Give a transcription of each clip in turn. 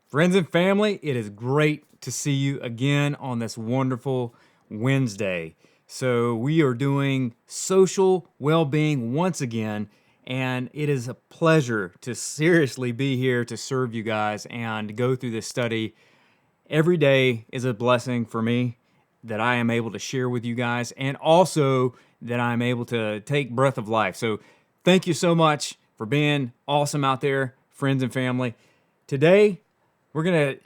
Friends and family, it is great to see you again on this wonderful Wednesday. So, we are doing social well being once again, and it is a pleasure to seriously be here to serve you guys and go through this study. Every day is a blessing for me that I am able to share with you guys, and also that I'm able to take breath of life. So, thank you so much for being awesome out there, friends and family. Today, we're going to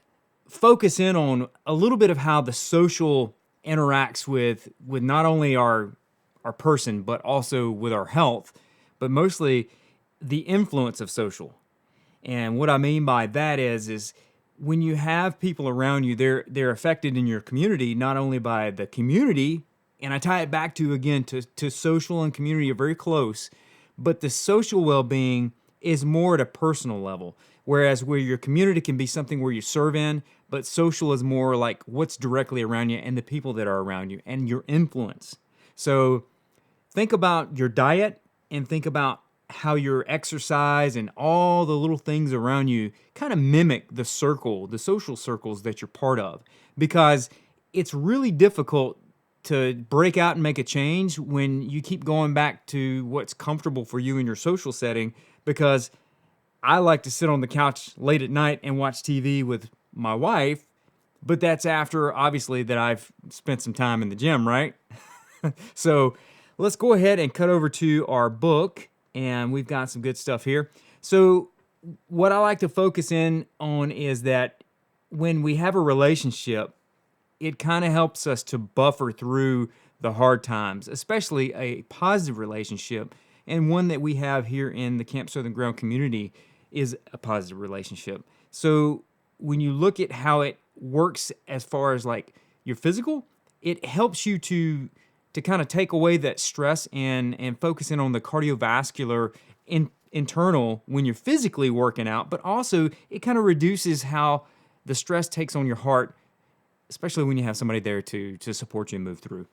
focus in on a little bit of how the social interacts with not only our person, but also with our health, but mostly the influence of social. And what I mean by that is when you have people around you, they're affected in your community, not only by the community, and I tie it back to, again, to social and community are very close, but the social well-being is more at a personal level. Whereas where your community can be something where you serve in, but social is more like what's directly around you and the people that are around you and your influence. So think about your diet and think about how your exercise and all the little things around you kind of mimic the circle, the social circles that you're part of. Because it's really difficult to break out and make a change when you keep going back to what's comfortable for you in your social setting. Because I like to sit on the couch late at night and watch TV with my wife, but that's after, obviously, that I've spent some time in the gym, right? So let's go ahead and cut over to our book, and we've got some good stuff here. So what I like to focus in on is that when we have a relationship, it kind of helps us to buffer through the hard times, especially a positive relationship. And one that we have here in the Camp Southern Ground community is a positive relationship. So when you look at how it works as far as like your physical, it helps you to kind of take away that stress and focus in on the cardiovascular internal when you're physically working out, but also it kind of reduces how the stress takes on your heart, especially when you have somebody there to support you and move through.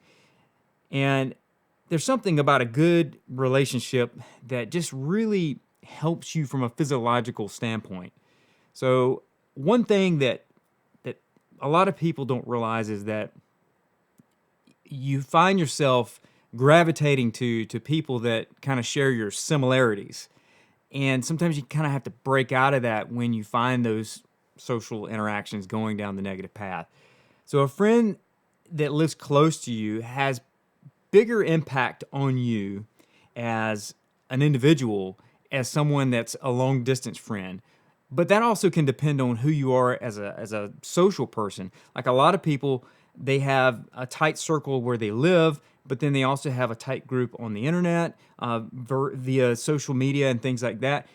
And there's something about a good relationship that just really helps you from a physiological standpoint. So one thing that a lot of people don't realize is that you find yourself gravitating to people that kind of share your similarities. And sometimes you kind of have to break out of that when you find those social interactions going down the negative path. So a friend that lives close to you has bigger impact on you as an individual as someone that's a long distance friend. But that also can depend on who you are as a social person. Like a lot of people, they have a tight circle where they live, but then they also have a tight group on the internet, via social media and things like that.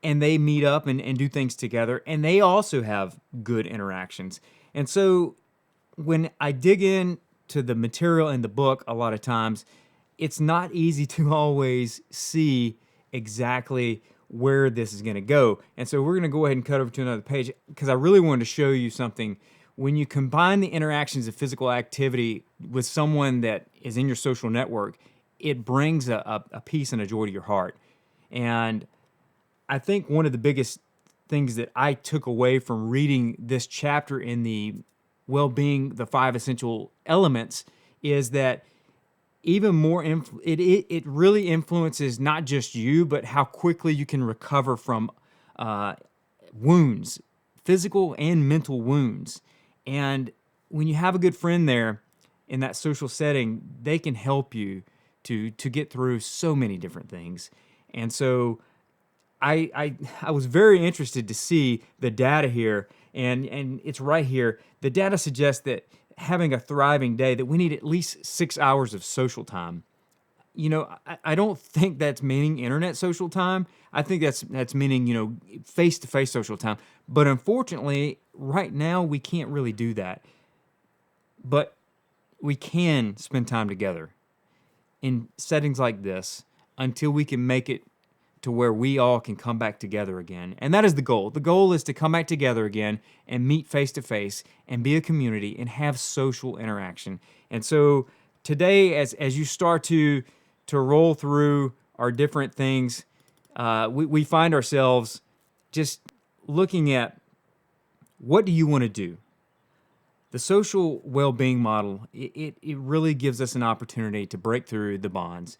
And they meet up and do things together. And they also have good interactions. And so when I dig in to the material in the book, a lot of times, it's not easy to always see exactly where this is going to go. And so we're going to go ahead and cut over to another page because I really wanted to show you something. When you combine the interactions of physical activity with someone that is in your social network, it brings a peace and a joy to your heart. And I think one of the biggest things that I took away from reading this chapter in the well-being, the 5 essential elements, is that even more, it really influences not just you, but how quickly you can recover from wounds, physical and mental wounds. And when you have a good friend there in that social setting, they can help you to get through so many different things. And so I was very interested to see the data here, and it's right here. The data suggests that having a thriving day, that we need at least 6 hours of social time. You know, I don't think that's meaning internet social time. I think that's meaning, face-to-face social time. But unfortunately, right now, we can't really do that. But we can spend time together in settings like this until we can make it to where we all can come back together again. And that is the goal. The goal is to come back together again and meet face to face and be a community and have social interaction. And so today, as you start to roll through our different things, we find ourselves just looking at What do you want to do? The social well-being model, it really gives us an opportunity to break through the bonds.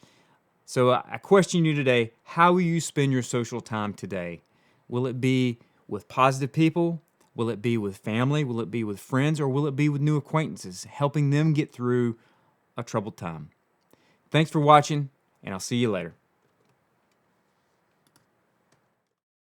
So I question you today, how will you spend your social time today? Will it be with positive people? Will it be with family? Will it be with friends? Or will it be with new acquaintances, helping them get through a troubled time? Thanks for watching, and I'll see you later.